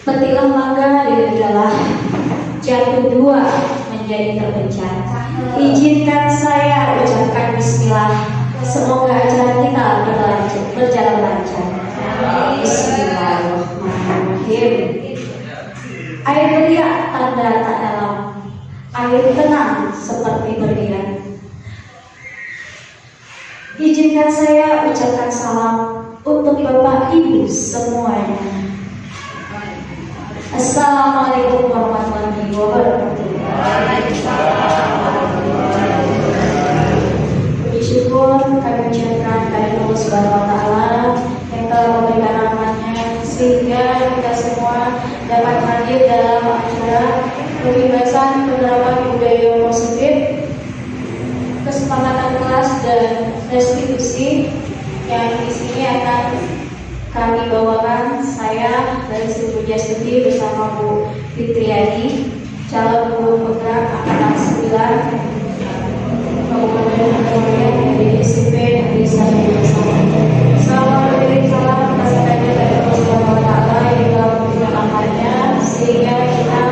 Petilah mangga dirilah, jatuh dua menjadi terbencar. Izinkan saya ucapkan bismillah. Semoga acara kita berjalan lancar. Bismillahirrahmanirrahim. Air belia tanda tak dalam, air tenang seperti berlian. Izinkan saya ucapkan salam untuk Bapak Ibu semuanya. Assalamualaikum warahmatullahi wabarakatuh. Puji syukur kami ucapkan kepada Allah Subhanahu wa Ta'ala yang telah memberikan rahmat-Nya sehingga kita semua dapat hadir dalam acara pembebasan penerapan budaya positif, kesepakatan kelas dan restitusi yang di sini akan kami bawakan. Saya dari Sri Puja Studi bersama Bu Fitriani, calon guru penggerak angkatan 9 Kabupaten Kebumen dari SMP Negeri 1. Salam kasih dari Allah Subhanahu wa Ta'ala yang telah memberikan rahmat-Nya sehingga kita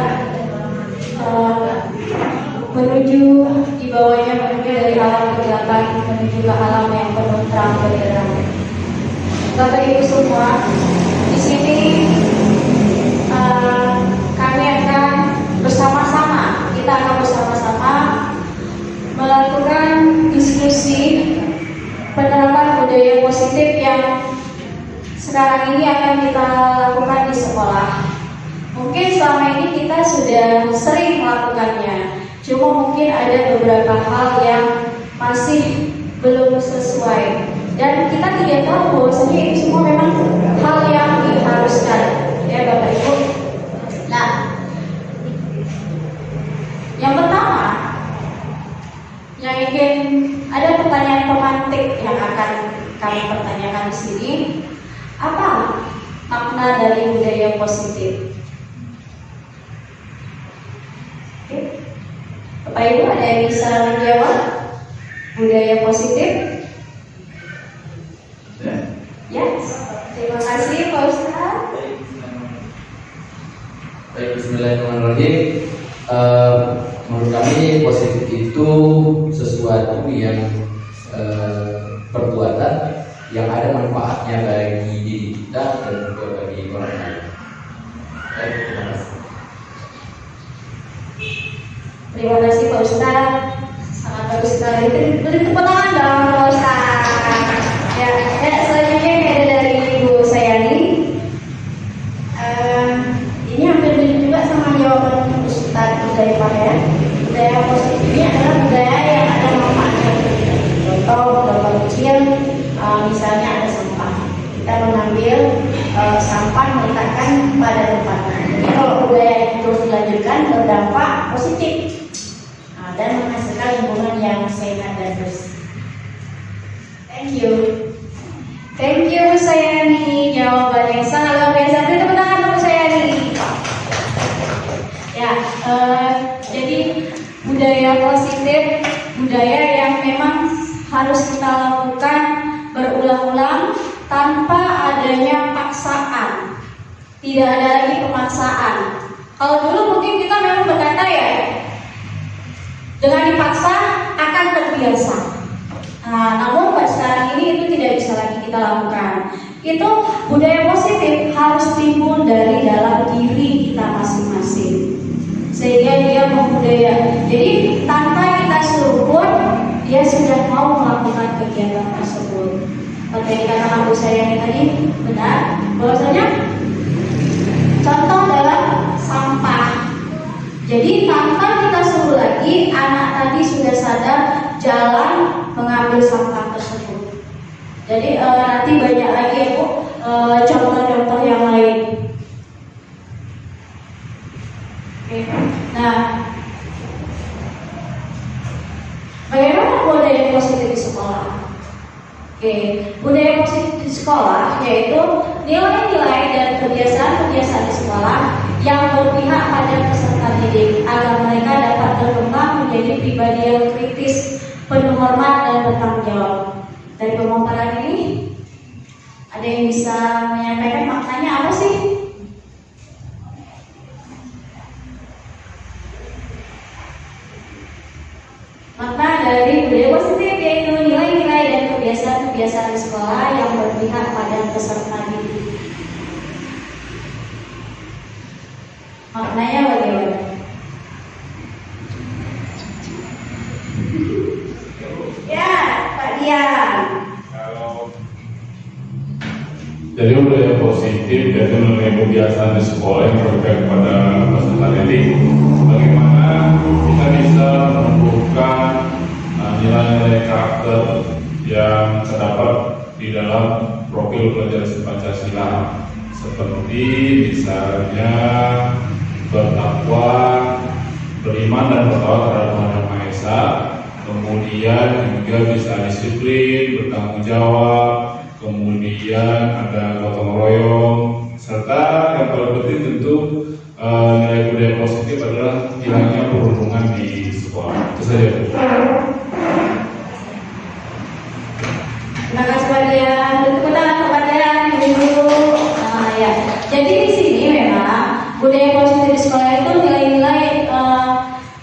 menuju di bawahnya, menuju dari alam kegelapan menuju ke alam yang penuh terang benderang. Bapak Ibu semua, di sini kami akan bersama-sama, kita akan bersama-sama melakukan diskusi penerapan budaya positif yang sekarang ini akan kita lakukan di sekolah. Mungkin selama ini kita sudah sering melakukannya, cuma mungkin ada beberapa hal yang masih belum sesuai. Dan kita tidak tahu bahwasanya itu semua memang hal yang diharuskan, ya Bapak Ibu. Nah, yang pertama, yang ingin ada pertanyaan pemantik yang akan kami pertanyakan di sini, apa makna dari budaya positif? Oke. Bapak Ibu ada yang bisa menjawab budaya positif? Yes. Terima kasih Pak Ustaz. Baik, bismillahirrahmanirrahim. Menurut kami positif itu sesuatu yang perbuatan yang ada manfaatnya bagi diri kita dan juga bagi orang lain. Baik, terima kasih. Terima kasih Pak Ustaz. Sangat bagus sekali. Beri tepuk tangan dong Pak Ustaz. Ya, selanjutnya ini ada dari Ibu Sayani. Ini hampir mirip juga sama jawaban Ustaz budaya Pak ya. Budaya positif ini adalah budaya yang ada manfaatnya. Contoh gambar kecil, misalnya ada sampah. Kita mengambil sampah meletakkan pada tempatnya. Jadi kalau budaya itu terus dilanjutkan berdampak positif dan menghasilkan lingkungan yang sehat dan bersih. Thank you. Thank you Bu Sayani, jawabannya sangat luar biasa. Beri tepuk tangan Bu Sayani. Ya, jadi budaya positif, budaya yang memang harus kita lakukan berulang-ulang tanpa adanya paksaan. Tidak ada lagi pemaksaan. Kalau dulu mungkin kita memang berkata ya, dengan dipaksa akan terbiasa. Nah, namun pada sekarang ini itu tidak bisa lagi kita lakukan. Itu budaya positif harus timbul dari dalam diri kita masing-masing, sehingga dia membudaya. Jadi tanpa kita suruh pun dia sudah mau melakukan kegiatan tersebut. Seperti kata Bu Sayani tadi, benar bahwasanya contoh dalam sampah. Jadi tanpa kita suruh lagi, anak tadi sudah sadar jalan mengambil sampah tersebut. Jadi nanti banyak lagi ya Bu contoh-contoh yang lain. Oke. Nah, bagaimana budaya positif di sekolah? Oke, budaya positif di sekolah yaitu nilai-nilai dan kebiasaan-kebiasaan di sekolah yang berpihak pada peserta didik agar mereka dapat berkembang menjadi pribadi yang kritis, penuh hormat dan bertanggung jawab. Dari pemaparan ini, ada yang bisa menyampaikan maknanya apa sih? kebiasaan di sekolah yang berpihak pada peserta didik. Maknanya bagaimana? Ya, Pak Dian. Jadi budaya positif yaitu mengenai kebiasaan di sekolah yang berkaitan pada peserta didik. Bagaimana kita bisa menumbuhkan nilai-nilai karakter yang terdapat di dalam profil pelajar Pancasila, seperti misalnya bertakwa, beriman dan bertakwa terhadap Tuhan Yang Maha Esa, kemudian juga bisa disiplin, bertanggung jawab, kemudian ada gotong royong, serta yang paling penting tentu nilai budaya positif adalah hilangnya perundungan di sekolah. Itu saja. Terima kasih Pak Dian. Tepuk tangan kepada Ibu. Ya. Jadi di sini memang budaya positif di sekolah itu nilai-nilai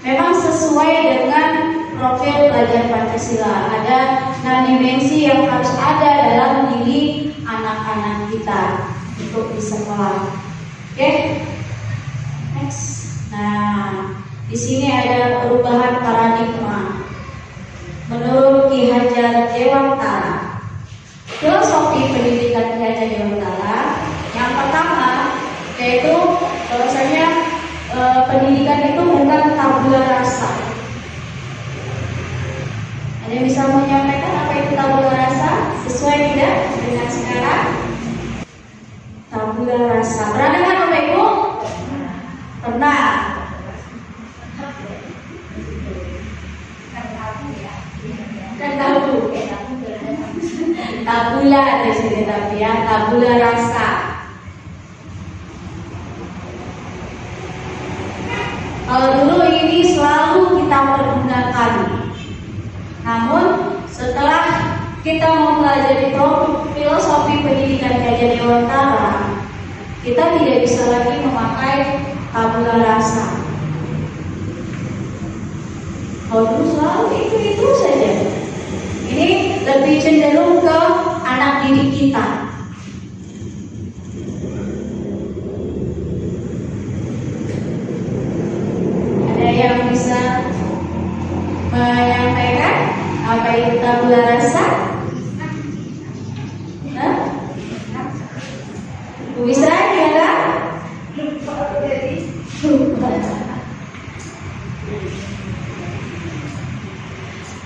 memang sesuai dengan profil pelajar Pancasila. Ada 6 dimensi yang harus ada dalam diri anak-anak kita untuk di sekolah. Oke, next. Nah, di sini ada perubahan paradigma. Menurut Ki Hajar Dewantara, filosofi pendidikan Ki Hajar Dewantara yang pertama yaitu bahwasanya pendidikan itu bukan tabula rasa. Ada yang bisa menyampaikan apa itu tabula rasa? Sesuai tidak dengan sekarang? Tabula rasa. Pernah dengar Bapak Ibu? Pernah. Kan tahu. Tabula di sini tapi ya, tabula rasa. Kalau dulu ini selalu kita pergunakan. Namun setelah kita mempelajari filosofi pendidikan Ki Hajar Dewantara, kita tidak bisa lagi memakai tabula rasa. Kalau dulu selalu itu saja. Ini lebih cenderung ke anak didik kita. Ada yang bisa menyampaikan apa itu tabula rasa? Bisa ya?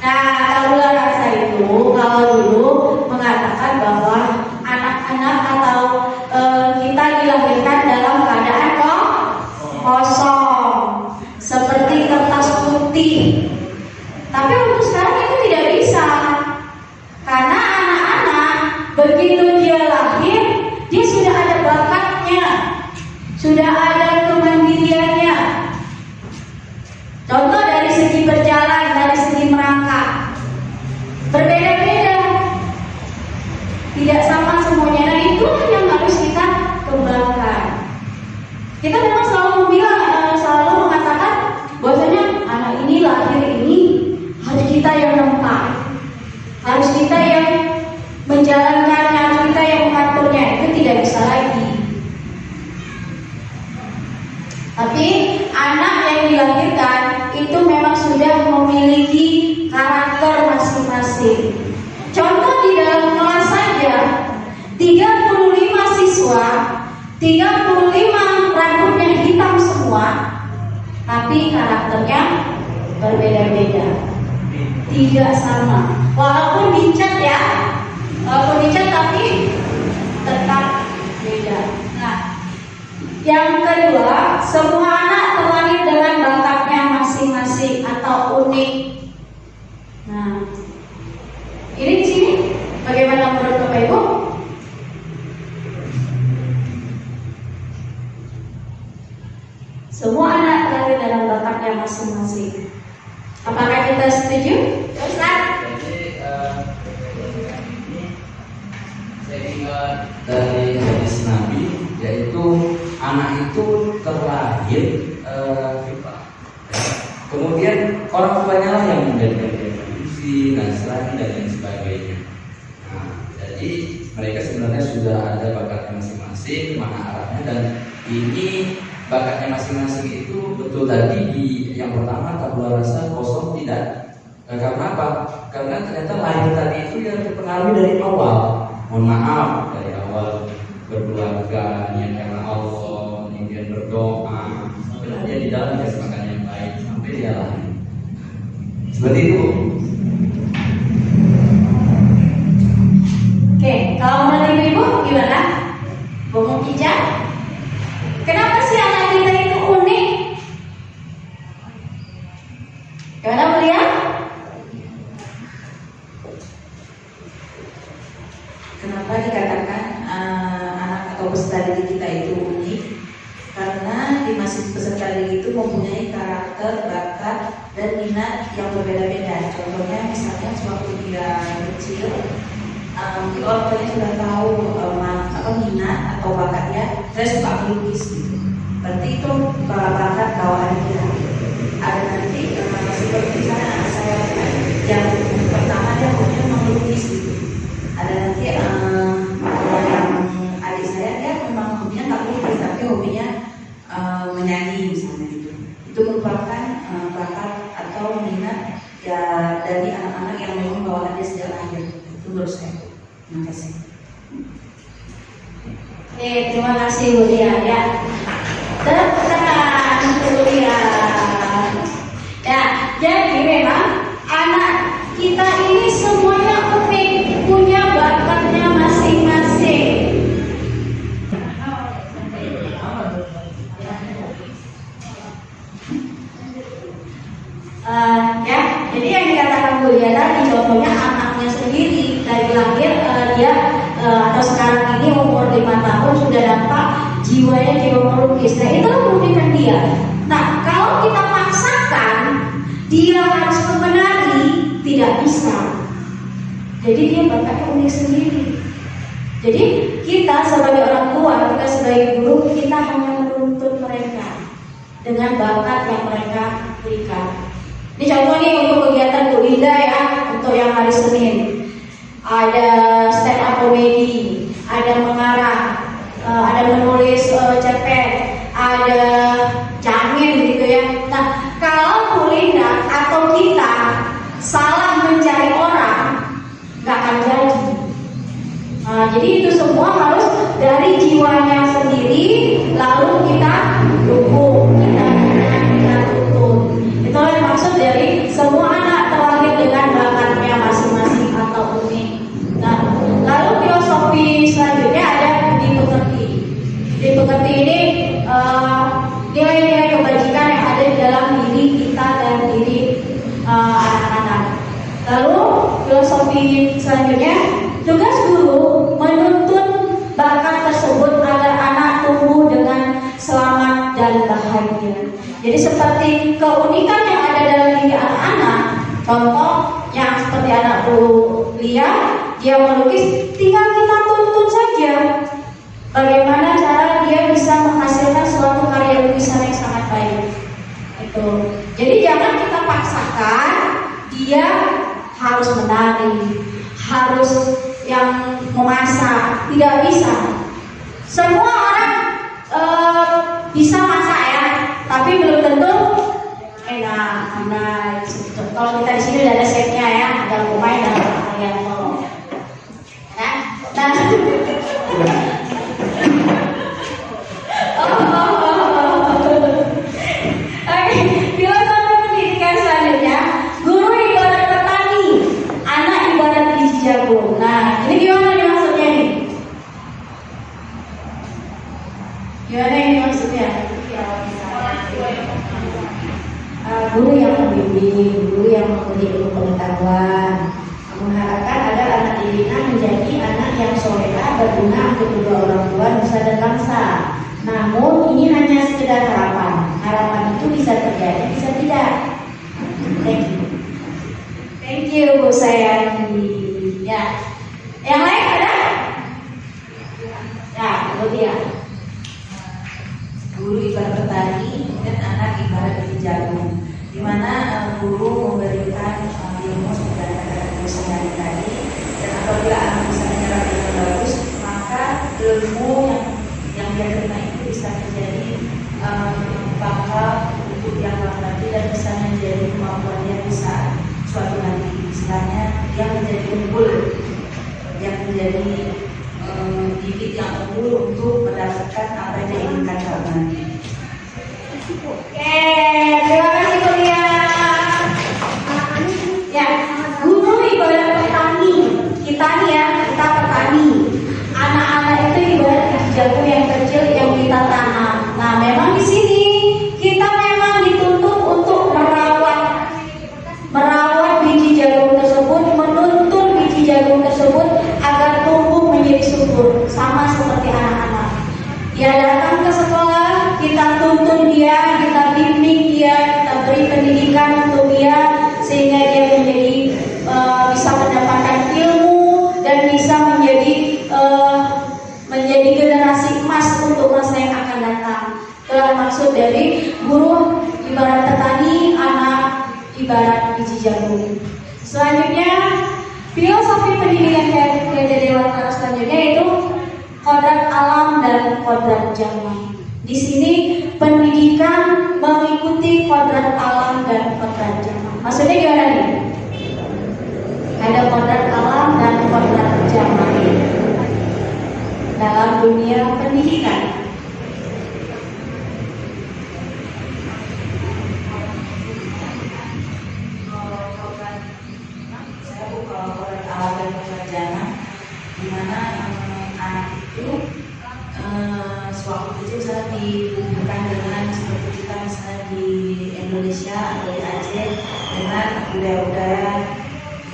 Nah, tabula rasa itu kalau dulu mengatakan bahwa anak-anak atau kita dilahirkan dalam keadaan kosong, seperti kertas putih. Tapi untuk sekarang itu tidak bisa, karena anak-anak begitu dia lahir, dia sudah ada bakatnya, sudah ada kemandiriannya. Contoh dari segi berjalan, dari segi merangkak, berbeda-beda, tidak sama semuanya. Nah, itu yang harus kita kembangkan. Kita memang selalu mengatakan bahwasanya anak ini lahir ini harus kita yang nempa, harus kita yang menjalankannya, harus kita yang mengaturnya. Itu tidak bisa lagi. Tapi anak yang dilahirkan itu memang sudah memiliki karakter masing-masing. Contoh di dalam kelas saja 35 siswa, 35 rambutnya hitam semua, tapi karakternya berbeda-beda, tidak sama. Walaupun dicat ya, tapi tetap beda. Nah, yang kedua, semua anak terlahir dengan bakatnya masing-masing atau unik. Nah, ini di sini bagaimana menurut Bapak Ibu? Semua anak terlahir dalam bakatnya masing-masing. Apakah kita setuju? Ustaz? Jadi saya ingat dari hadis Nabi, yaitu anak itu terlahir kemudian orang tuanya lah yang menjadikan dia Majusi, Nasrani dan lain sebagainya. Nah, masing-masing, mana arahnya, dan ini bakatnya masing-masing itu betul tadi di yang pertama tabula rasa kosong tidak. Karena apa? Karena ternyata lahir tadi itu yang terpengaruh dari awal. Mohon maaf, dari awal berkeluarga, niat karena Allah, kemudian berdoa, sampai dia di dalam dikasih makan yang baik, sampai dia lahir. Seperti itu. Oke, kalau menurut ibu-ibu gimana? Bung Ija? Kenapa sih anak kita itu unik? Gimana Mulia? Kenapa dikatakan anak atau peserta didik kita itu unik? Karena di masing peserta didik itu mempunyai karakter, bakat, dan minat yang berbeda-beda. Contohnya misalnya sewaktu dia kecil, mungkin orang tuanya sudah tahu minat atau bakatnya, saya suka melukis gitu. Berarti itu bakat bawaan dia. Ada nanti seperti misalnya anak saya yang pertama dia hobinya melukis gitu. Ada nanti yang adik saya dia memang hobinya nggak melukis tapi hobinya menyanyi misalnya gitu. Itu merupakan bakat atau minat ya dari anak-anak yang memang bawaannya sejak lahir. Itu menurut saya. Terima kasih. Oke, terima kasih Bu Lia ya. Tepuk tangan untuk Bu Lia. Ya, jadi memang anak kita ini semuanya unik, punya bakatnya masing-masing. Ya, jadi yang dikatakan Bu Lia tadi contohnya anaknya sendiri dari lahir dia atau sekarang ini umur 5 tahun sudah nampak jiwanya jiwa melukis. Nah itu keunikan dia. Nah kalau kita paksakan dia harus menari tidak bisa. Jadi dia bakatnya unik sendiri. Jadi kita sebagai orang tua, kita sebagai guru, kita hanya menuntut mereka dengan bakat yang mereka berikan. Ini contoh nih untuk kegiatan Bu Linda ya, untuk yang hari Senin. Ada stand up comedy, ada mengarang, ada menulis cerpen, ada jamin gitu ya. Nah, kalau Bu Linda atau kita salah mencari orang, nggak akan jadi. Jadi itu semua harus dari jiwanya sendiri, lalu kita dukung, kita tuntun. Itulah yang maksud dari semua anak terlahir dengan bakatnya masing-masing atau unik. Nah, lalu filosofi selanjutnya ada dimengerti. Dimengerti ini nilai-nilai kebajikan yang ada di dalam diri kita dan diri anak-anak. Lalu filosofi selanjutnya, tugas guru menuntun bakat tersebut agar anak tumbuh dengan selamat dan bahagia. Jadi seperti keunikan yang ada dalam diri anak-anak, contoh yang seperti anak Bu Lia, dia melukis, tinggal kita tuntun saja bagaimana cara dia bisa menghasilkan suatu karya lukisan yang sangat baik. Itu. Jadi jangan kita paksakan dia harus menari, harus yang memasak, tidak bisa. Semua orang bisa masak ya, tapi belum tentu enak. Kalau kita di sini udah ada chefnya ya, ada pemain dan yang mau. Nah, Oke, filosofi pendidikan selanjutnya, guru ibarat petani, anak ibarat biji jagung. Nah, ini gimana nih maksudnya nih? Gimana ini maksudnya? Guru yang membimbing, guru yang memberi ilmu pengetahuan, mengharapkan agar anak didiknya menjadi anak yang soleha, berguna untuk kedua orang tua, nusa dan bangsa. Namun ini hanya sekedar harapan. Harapan itu bisa terjadi, bisa tidak. Thank you. Thank you Bu Sayani. Ya. Yang lain ada? Ya, kemudian Guru ibarat petani dan anak ibarat biji jagung, di mana guru memberikan ilmu seperti yang saya tadi, dan apabila anak bisa menyerap ilmu bagus, maka ilmu yang menjadi bakal untuk yang nanti dan bisa menjadi kemampuannya bisa suatu nanti istilahnya dia menjadi unggul, yang menjadi bibit yang unggul untuk mendapatkan apa yang diinginkan nanti. Oke, terima kasih kuliah. Ya, guru ibarat petani. Kita nih ya, kita petani. Anak-anak itu ibarat biji jagung yang kecil yang kita tanam. Nah, memang di sini kita memang dituntut untuk merawat biji jagung tersebut, menuntun biji jagung tersebut agar tumbuh menjadi subur, sama seperti anak-anak. Dia datang ke sekolah, kita tuntun dia, kita bimbing dia, kita beri pendidikan untuk dia sehingga dia menjadi bisa mendapatkan ilmu dan bisa menjadi generasi emas untuk masa yang akan datang. Itulah maksud dari guru ibarat petani, anak ibarat biji jagung. Selanjutnya filosofi pendidikan Gereja Dewantara selanjutnya itu kodrat alam dan kodrat zaman. Di sini pendidikan mengikuti kodrat alam dan kodrat zaman. Maksudnya gimana nih? Ada kodrat alam dan kodrat zaman dalam dunia pendidikan. Saya buka kodrat alam dan kodrat zaman, di mana anak itu sewaktu kecil saya dihubungkan dengan seperti kita misalnya di Indonesia atau di Aceh dengan budaya-budaya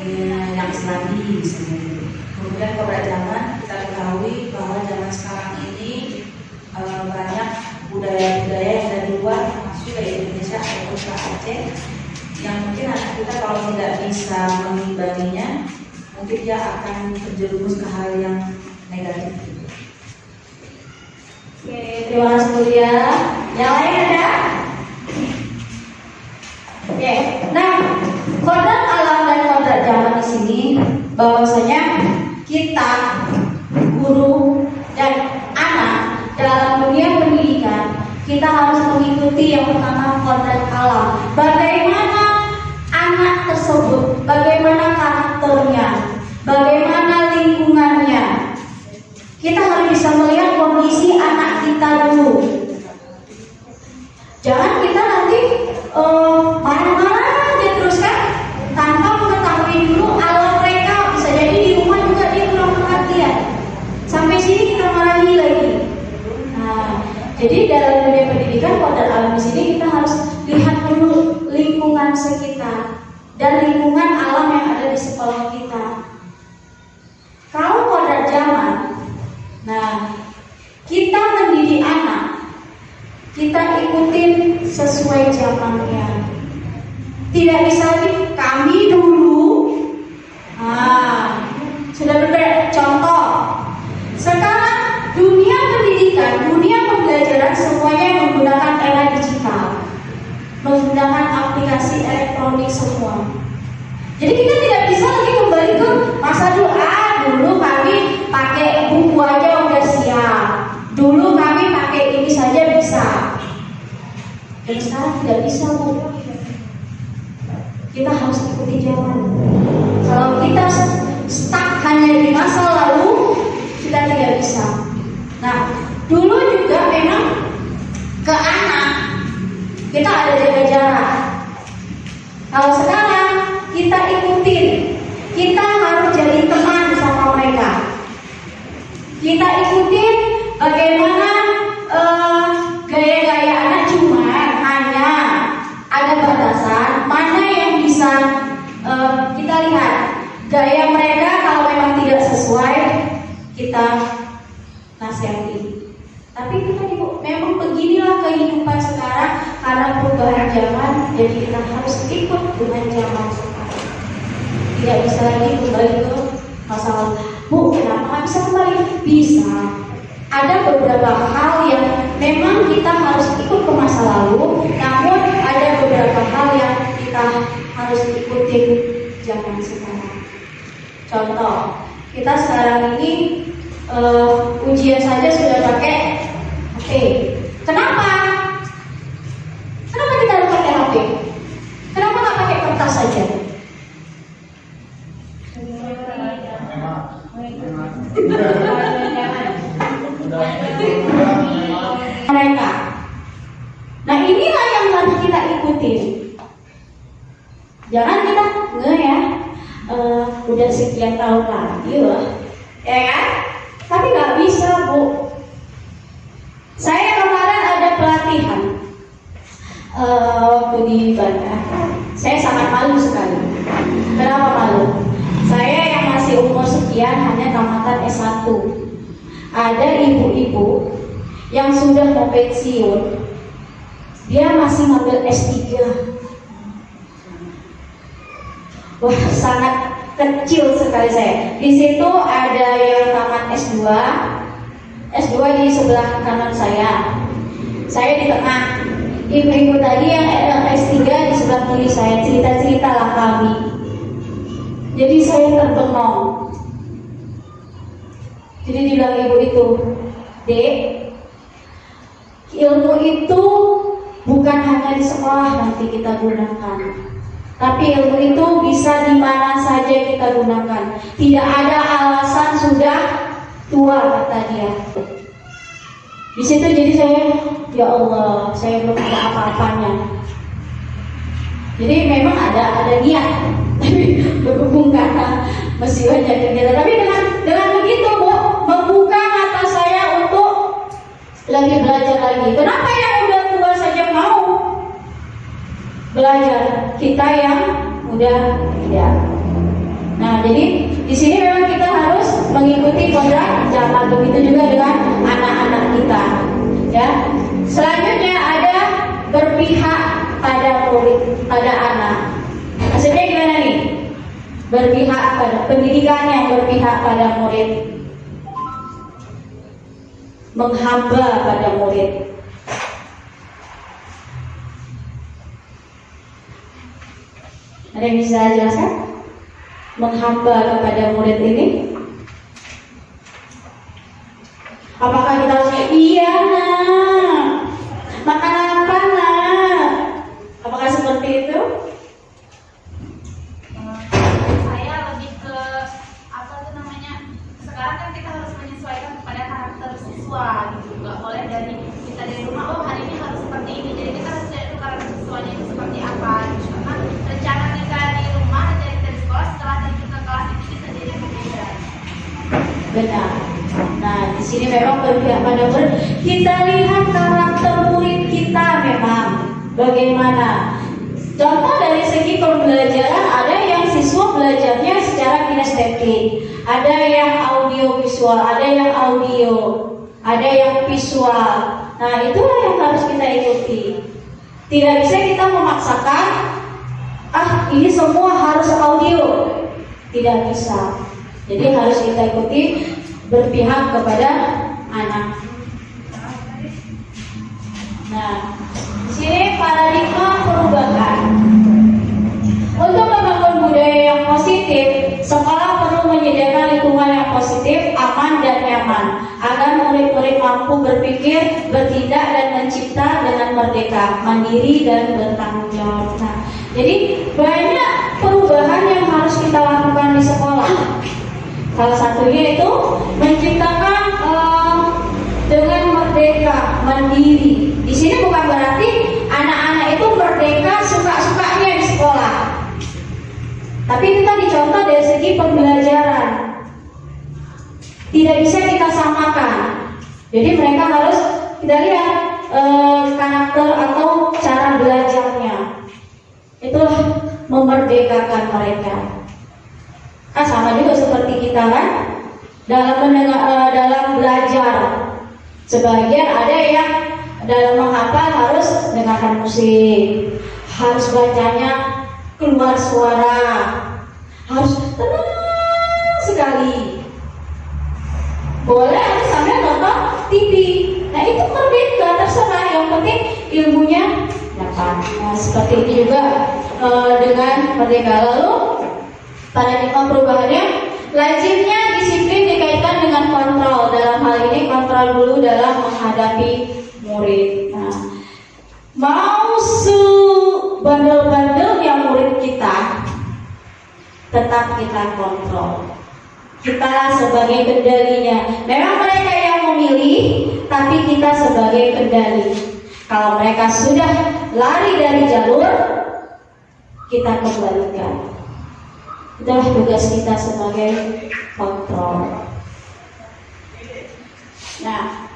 yang Islami misalnya. Kemudian kodrat zaman kita ketahui bahwa zaman sekarang ini banyak budaya-budaya yang dari luar masuk ke Indonesia ataupun ke Aceh yang mungkin anak kita kalau tidak bisa mengimbanginya mungkin dia akan terjerumus ke hal yang negatif. Oke, terima kasih kuliah. Yang lain ada? Oke, nah kodrat alam dan kodrat zaman di sini bahwasanya kita guru dan anak dalam dunia pendidikan kita harus mengikuti yang pertama kodrat alam. Bagaimana anak tersebut, bagaimana karakternya, bagaimana lingkungannya. Kita harus bisa melihat kondisi anak kita dulu. Jangan kita nanti marah-marah aja terus kan, tanpa mengetahui dulu alam mereka. Bisa jadi di rumah juga dia kurang perhatian. Sampai sini kita marahi lagi. Nah, jadi dalam dunia pendidikan kodrat alam di sini kita harus lihat dulu lingkungan sekitar dan lingkungan alam yang ada di sekolah kita. Kalau kodrat zaman, nah, kita mendidik anak, kita ikutin sesuai zamannya. Tidak bisa lagi kami dulu. Nah, sudah berbeda. Contoh, sekarang dunia pendidikan, dunia pembelajaran semuanya menggunakan era digital, menggunakan aplikasi elektronik semua. Jadi kita tidak bisa lagi kembali ke masa dulu. Dulu kami pakai buku aja udah siap. Dulu kami pakai ini saja bisa. Dan sekarang tidak bisa, Bu. Kita harus ikuti zaman. Kalau kita stuck hanya di masa lalu, kita tidak bisa. Nah, dulu juga memang ke anak kita ada jaga jarak. Kalau sekarang kita ikutin, kita harus jadi teman sama mereka. Kita ikutin bagaimana gaya-gaya anak, cuma hanya ada batasan mana yang bisa kita lihat. Gaya mereka kalau memang tidak sesuai kita nasihati. Tapi kita memang beginilah kehidupan sekarang karena perubahan zaman, jadi kita harus ikut dengan zaman sekarang. Tidak bisa lagi kembali ke masa lalu. Bu, kenapa nggak bisa kembali? Bisa. Ada beberapa hal yang memang kita harus ikut ke masa lalu, namun ada beberapa hal yang kita harus ikutin zaman sekarang. Contoh, kita sekarang ini ujian saja sudah pakai HP. Kenapa? Kenapa kita harus pakai HP? Kenapa nggak pakai kertas saja? Mereka. Nah inilah yang harus kita ikuti. Jangan kita ya, udah sekian tahun lagi loh, ya kan? Tapi nggak bisa Bu. Saya kemarin ada pelatihan waktu di Bandar. Saya sangat malu sekali. Kenapa malu? Saya yang masih umur sekian hanya tamatan S1. Ada ibu-ibu yang sudah mau pensiun, dia masih ngambil S3. Wah, sangat kecil sekali saya. Di situ ada yang tamat S2 di sebelah kanan saya di tengah. Ibu-ibu tadi yang S3 di sebelah kiri saya, cerita-ceritalah kami. Jadi saya terbengong. Jadi dibilang ibu itu, Dek, ilmu itu bukan hanya di sekolah nanti kita gunakan, tapi ilmu itu bisa di mana saja kita gunakan. Tidak ada alasan sudah tua, kata dia. Di situ jadi saya, ya Allah, saya belum ada apa-apanya. Jadi memang ada niat, tapi berhubung karena masih banyak kegiatan. Tapi dengan begitu Bu, membuka mata saya untuk lagi belajar lagi. Kenapa yang udah tua saja mau belajar, kita yang udah tidak? Nah, jadi di sini memang kita harus mengikuti kodrat zaman, begitu juga dengan anak-anak kita. Ya. Selanjutnya ada berpihak pada murid, pada anak. Maksudnya gimana nih? Berpihak pada pendidikan yang berpihak pada murid, menghamba pada murid. Ada yang bisa jelaskan? Menghamba kepada murid ini? Apakah kita harus iya nak, makan apa nak? Apakah seperti itu? Saya lebih ke apa tuh namanya? Sekarang kan kita harus menyesuaikan kepada karakter siswa gitu. Gak boleh dari kita dari rumah, oh hari ini harus seperti ini. Jadi kita harus lihat karakter siswanya itu seperti apa. Gitu. Karena rencana kita di rumah, rencana kita di sekolah, setelah kita ke kelas itu bisa jadi berbeda. Benar. Nah, di sini memang berpihak pada murid. Kita lihat karakter murid kita memang bagaimana. Contoh dari segi pembelajaran, ada yang siswa belajarnya secara kinestetik, ada yang audio visual, ada yang audio, ada yang visual. Nah, itulah yang harus kita ikuti. Tidak bisa kita memaksakan, ini semua harus audio. Tidak bisa. Jadi harus kita ikuti, berpihak kepada anak. Nah, di sini paradigma perubahan. Untuk membangun budaya yang positif, sekolah perlu menyediakan lingkungan yang positif, aman dan nyaman, agar murid-murid mampu berpikir, bertindak dan mencipta dengan merdeka, mandiri dan bertanggung jawab. Nah, jadi banyak perubahan yang harus kita lakukan di sekolah. Salah satunya itu menciptakan dengan merdeka, mandiri. Di sini bukan berarti anak-anak itu merdeka suka-sukanya di sekolah. Tapi itu tadi contoh dari segi pembelajaran. Tidak bisa kita samakan. Jadi mereka harus kita lihat karakter atau cara belajarnya. Itulah memerdekakan mereka. Kan sama juga seperti kita kan dalam belajar. Sebagian ada yang dalam menghafal harus dengarkan musik, harus bacanya keluar suara, harus tenang sekali. Boleh ada sambil nonton TV. Nah itu merdeka, terserah. Yang penting ilmunya dapat. Nah, seperti ini juga dengan merdeka. Lalu paradigma perubahannya, lazimnya disiplin dikaitkan dengan kontrol. Dalam hal ini kontrol dulu dalam menghadapi murid. murid. Nah, mau bandel-bandelnya murid kita, tetap kita kontrol. Kita sebagai kendalinya. Memang mereka yang memilih, tapi kita sebagai kendali. Kalau mereka sudah lari dari jalur, kita kembalikan. Itulah tugas kita sebagai kontrol. Nah,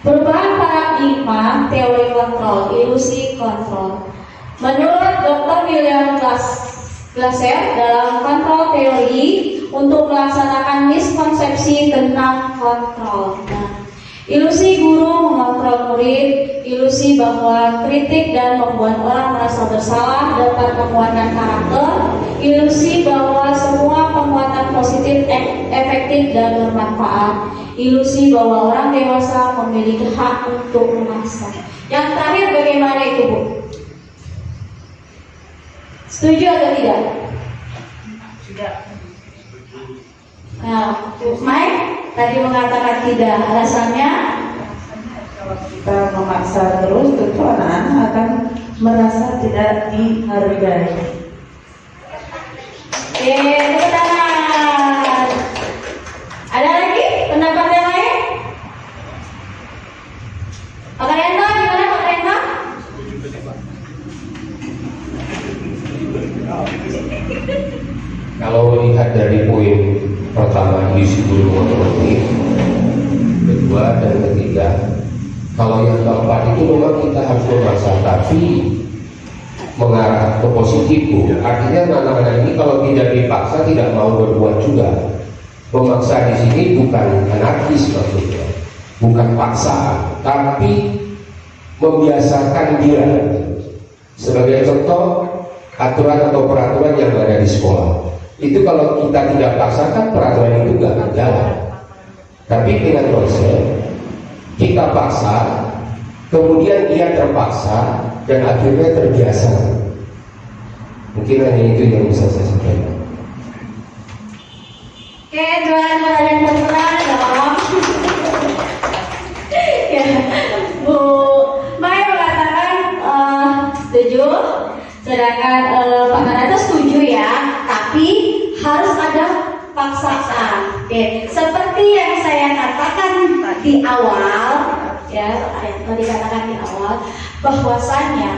perubahan paradigma teori kontrol, ilusi kontrol. Menurut Dr. William Glasser dalam kontrol teori untuk melaksanakan miskonsepsi tentang kontrol. Nah, ilusi guru mengontrol murid, ilusi bahwa kritik dan membuat orang merasa bersalah dapat menguatkan karakter, ilusi bahwa semua penguatan positif efektif dan bermanfaat, ilusi bahwa orang dewasa memiliki hak untuk memaksa. Yang terakhir bagaimana itu, Bu? Setuju atau tidak? Tidak. Nah, Mike tadi mengatakan tidak. Alasannya? Kalau kita memaksa terus, tentu anak-anak akan merasa tidak dihargai. Oke, tepuk tangan. Ada lagi pendapat yang lain? Pak Renda, gimana Pak Renda? Kalau melihat dari poin pertama ilusi guru otomatis, kedua dan ketiga, kalau yang keempat itu memang kita harus memaksa, tapi mengarah ke positif, Bu. Artinya anak-anak ini kalau tidak dipaksa tidak mau berbuat juga. Memaksa di sini bukan anarkis maksudnya, bukan paksaan, tapi membiasakan dia. Sebagai contoh, aturan atau peraturan yang ada di sekolah. Itu kalau kita tidak paksakan, peraturan itu nggak akan jalan. Tapi dengan konsep kita paksa, kemudian dia terpaksa dan akhirnya terbiasa. Mungkin hanya itu yang bisa saya sampaikan. Oke, Tuhan dan teman dong. Ya, Bu Mai mengatakan setuju, sedangkan Pak Kanata setuju ya, tapi harus ada paksaan. Oke, seperti yang saya katakan di awal, ya, yang tadi katakan di awal, bahwasannya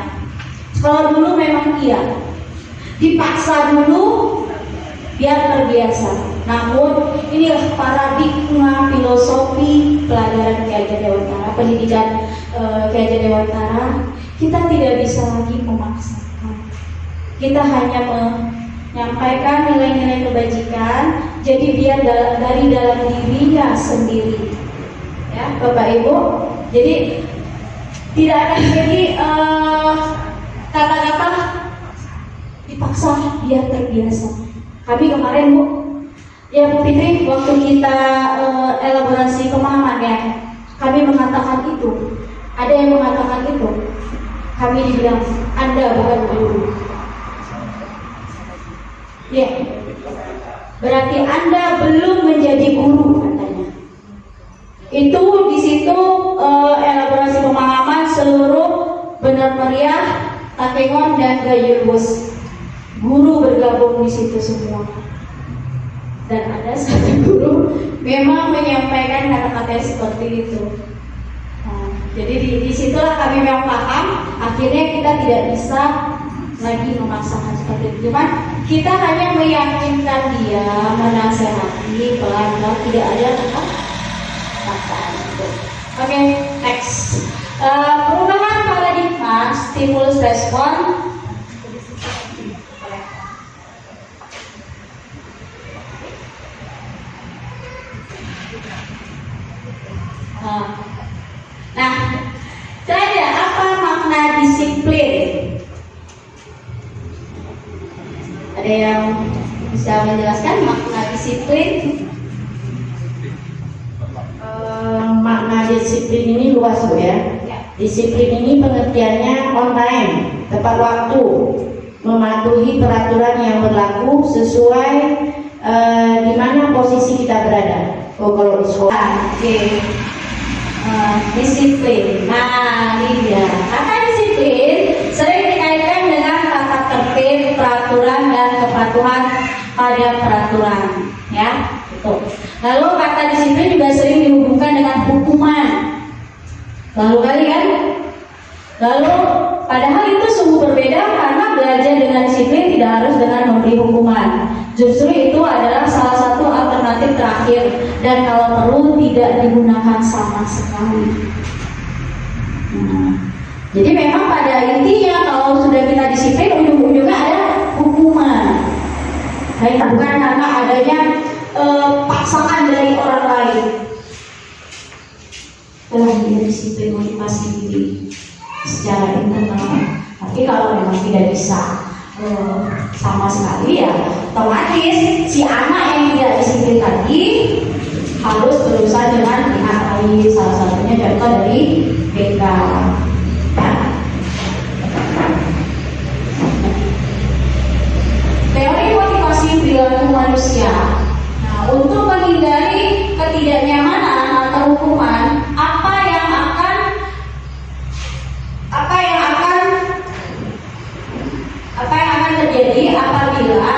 kalau dulu memang iya, dipaksa dulu biar terbiasa. Namun inilah paradigma filosofi pelajaran Ki Hajar Dewantara, pendidikan Ki Hajar Dewantara. Kita tidak bisa lagi memaksakan. Kita hanya menyampaikan nilai-nilai kebajikan. Jadi biar dari dalam dirinya sendiri, ya Bapak Ibu. Jadi tidak ada lagi kata-kata dipaksa biar terbiasa. Kami kemarin, Bu, ya Bu Fitri, waktu kita elaborasi pemahaman ya, kami mengatakan itu. Ada yang mengatakan itu. Kami dibilang Anda bukan guru. Ya, berarti Anda belum menjadi guru katanya. Itu di situ elaborasi pemahaman seluruh benar meriah, Takengon dan Gayurwus. Guru bergabung di situ semua. Dan ada satu guru memang menyampaikan kata-kata seperti itu. Nah, jadi disitulah kami memang paham. Akhirnya kita tidak bisa lagi memaksakan seperti itu. Cuman kita hanya meyakinkan dia, menasehati pelan-pelan, tidak ada paksaan. Oke, next. Perubahan paradigma, stimulus respon. Nah, saya apa makna disiplin? Ada yang bisa menjelaskan makna disiplin? Makna disiplin ini luas, Bu ya. Disiplin ini pengertiannya on time, tepat waktu, mematuhi peraturan yang berlaku sesuai di mana posisi kita berada. Kalau di sekolah. Oke. Disiplin. Nah, ini dia. Kata disiplin sering dikaitkan dengan tata tertib, peraturan dan kepatuhan pada peraturan, ya. Gitu. Lalu kata disiplin juga sering dihubungkan dengan hukuman. Lalu kali kan? Lalu padahal itu sungguh berbeda karena belajar dengan disiplin tidak harus dengan memberi hukuman. Justru itu adalah salah satu alternatif terakhir dan kalau perlu tidak digunakan sama sekali. Jadi memang pada intinya kalau sudah kita disiplin ujung-ujungnya ada hukuman. Baik, bukan karena adanya paksaan dari orang lain. Dia disiplin motivasi diri secara internal. Tapi kalau memang tidak bisa sama sekali, ya otomatis si anak yang tidak disiplin tadi harus berusaha dengan pihak lain, salah satunya contoh dari BK, ya. Teori motivasi perilaku manusia. Nah, untuk menghindari ketidaknyamanan atau hukuman, apa yang akan terjadi apabila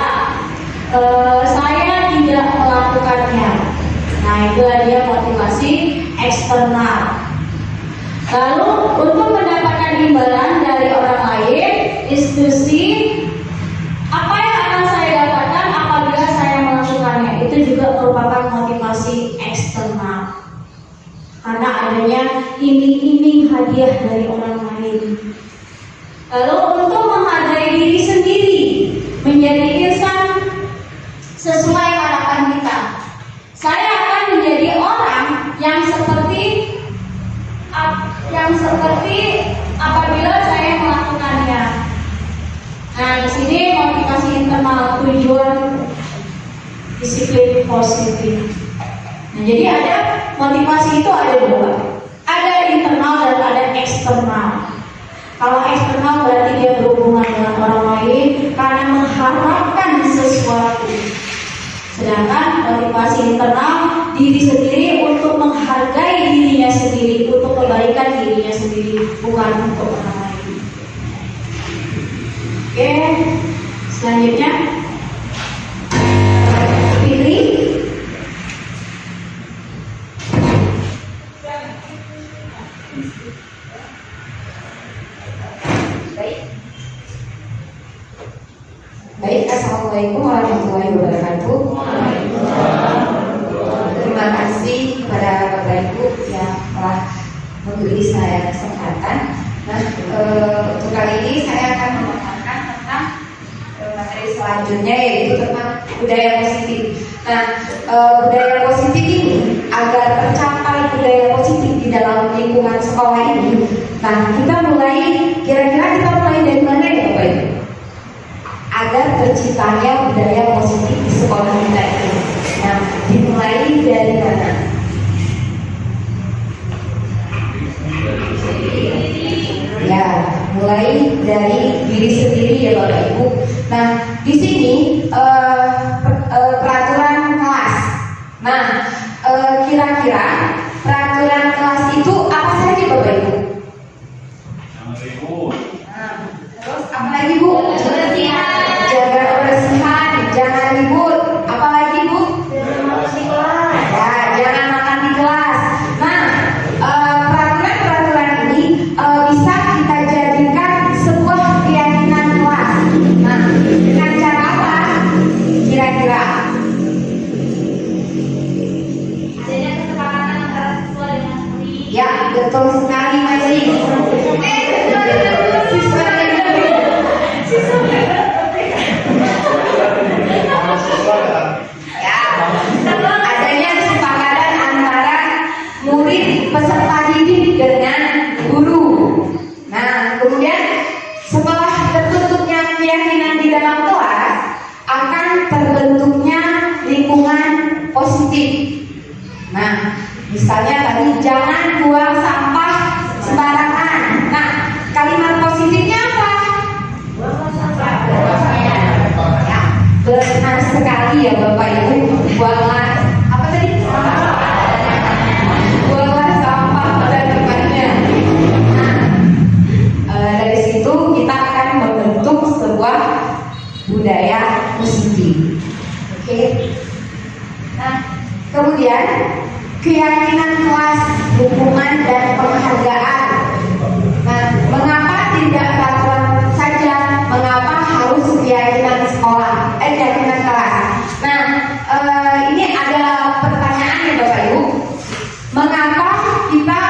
saya tidak melakukannya. Nah, itu dia motivasi eksternal. Lalu untuk mendapatkan imbalan dari orang lain, institusi, apa yang akan saya dapatkan apabila saya melakukannya? Itu juga merupakan motivasi eksternal. Karena adanya iming-iming hadiah dari orang lain. Lalu untuk menghargai diri sendiri, menjadi insan sesuai harapan kita. Saya akan menjadi orang yang seperti apabila saya melakukannya. Nah, di sini motivasi internal, tujuan disiplin positif. Nah, jadi ada motivasi itu ada dua, ada internal dan ada eksternal. Kalau eksternal berarti dia berhubungan dengan orang lain karena mengharapkan sesuatu. Sedangkan motivasi internal diri sendiri untuk menghargai dirinya sendiri, untuk kebaikan dirinya sendiri, bukan untuk orang lain. Oke, selanjutnya Fitri. Baik, assalamualaikum warahmatullahi wabarakatuh. Terima kasih kepada Bapak Ibu yang telah memberi saya kesempatan. Nah, untuk kali ini saya akan memaparkan tentang materi selanjutnya, yaitu tentang budaya positif. Nah, budaya positif ini agar tercapai budaya positif di dalam lingkungan sekolah ini. Nah, kita mulai dari mana ya Bapak Ibu? Agar terciptanya budaya positif di sekolah kita ini. Nah, dimulai dari mana? Ya, mulai dari diri sendiri ya Bapak Ibu. Nah, di sini peraturan kelas. Nah, kira-kira peraturan kelas itu apa saja Bapak Ibu? Terus apa lagi Bu? Jaga kebersihan, jangan ribut. Apalagi Bu? Ya, jangan makan di kelas. Nah, peraturan-peraturan ini bisa kita jadikan sebuah keyakinan kelas. Nah, dengan cara apa? Kira-kira? Adanya kesepakatan antara siswa dengan murid. Ya, betul sekali Mas Rik. Adanya kesepakatan antara murid peserta didik dengan guru. Nah, kemudian setelah terbentuknya keyakinan di dalam kelas, akan terbentuknya lingkungan positif. Nah, misalnya tadi jangan buang sampah sembarangan. Nah, kalimat positifnya apa? Buang sampah. Ya, benar sekali ya Bapak Ibu. Buanglah apa tadi? Buanglah sampah kemudian keyakinan kelas, dukungan dan penghargaan. Nah, mengapa tidak peraturan saja? Mengapa harus keyakinan sekolah? Keyakinan kelas. Nah, ini ada pertanyaan ya Bapak Ibu. Mengapa kita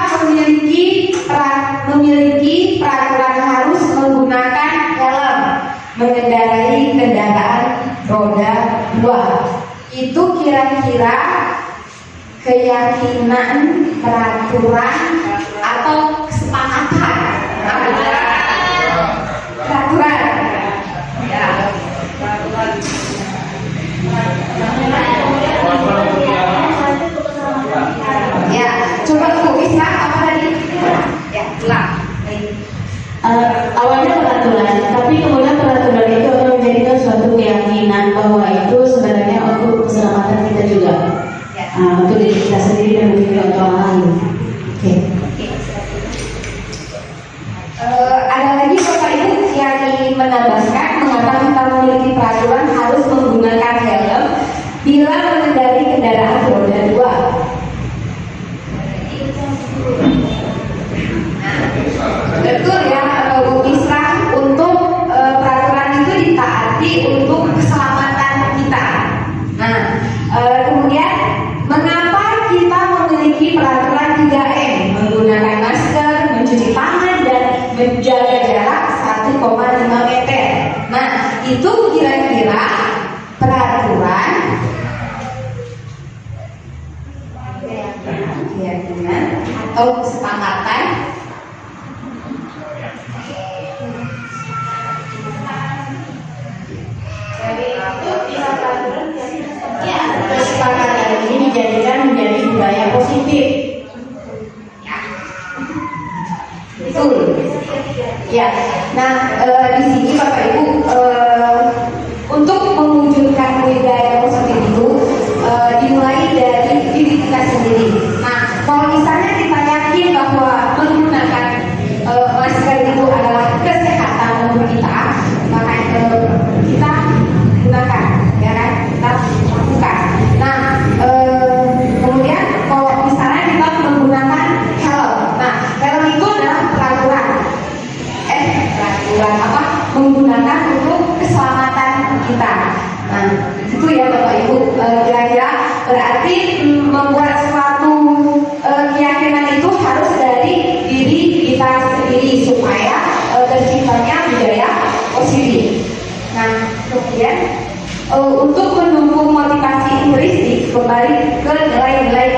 memiliki peraturan harus menggunakan helm mengendarai kendaraan roda 2? Itu kira-kira keyakinan, peraturan, atau kesepakatan? Peraturan. Ya. Ya, coba Bu Isra apa tadi? Ya, ulang. Awalnya peraturan, tapi kemudian peraturan itu akan menjadikan suatu keyakinan bahwa itu sebenarnya untuk keselamatan kita juga, untuk diri kita sendiri dan juga untuk orang lain. Oke. Ada lagi Bapak Ibu yang ingin menambahkan mengapa kita memiliki peraturan harus menggunakan helm bila mengendarai kendaraan roda 2? Betul ya Bu Isra, untuk peraturan itu ditaati untuk keselamatan kita. Nah, kemudian mengapa kita memiliki peraturan 3M, menggunakan masker, mencuci tangan dan menjaga jarak 1,5 meter. Nah, itu kira-kira peraturan, keyakinan atau kesepakatan? Ya, kesepakatan ini dijadikan menjadi budaya positif. Betul. Ya. Nah, di sini Bapak Ibu, untuk mewujudkan budaya positif itu dimulai dari diri kita sendiri. Nah, kalau misalnya kita yakin bahwa menggunakan masker itu adalah kesehatan untuk kita, maka kita gunakan, ya kan? Kita lakukan. Nah, kemudian kalau misalnya kita menggunakan helm, nah helm itu adalah peraturan apa? Menggunakan untuk keselamatan kita. Nah, itu ya Bapak Ibu, kira-kira berarti membuat suatu keyakinan itu harus dari diri kita sendiri supaya terciptanya budaya positif. Nah, kemudian untuk mendukung motivasi intrinsik, kembali ke nilai-nilai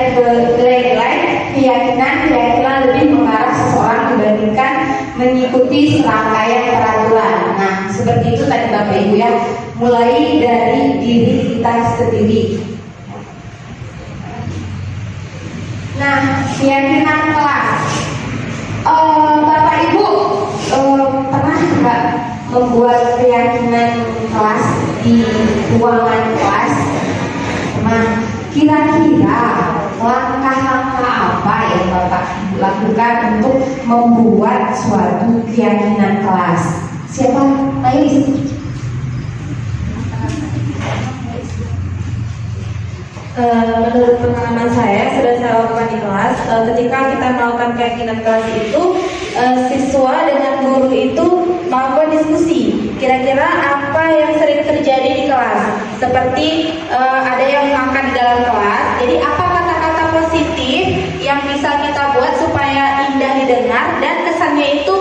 keyakinan lebih mengarah seseorang dibandingkan mengikuti serangkaian peraturan. Nah, seperti itu tadi Bapak Ibu ya, mulai dari diri kita sendiri. Nah, keyakinan kelas. Bapak Ibu pernah nggak membuat keyakinan kelas di ruangan kelas? Nah, kira-kira langkah-langkah apa yang Bapak Ibu lakukan untuk membuat suatu keyakinan kelas? Siapa? Nailis. Menurut pengalaman saya, sudah saya lakukan di kelas, ketika kita melakukan keyakinan kelas itu, siswa dengan guru itu melakukan diskusi. Kira-kira apa yang sering terjadi di kelas? Seperti ada yang makan di dalam kelas. Jadi apa kata-kata positif yang bisa kita buat supaya indah didengar dan kesannya itu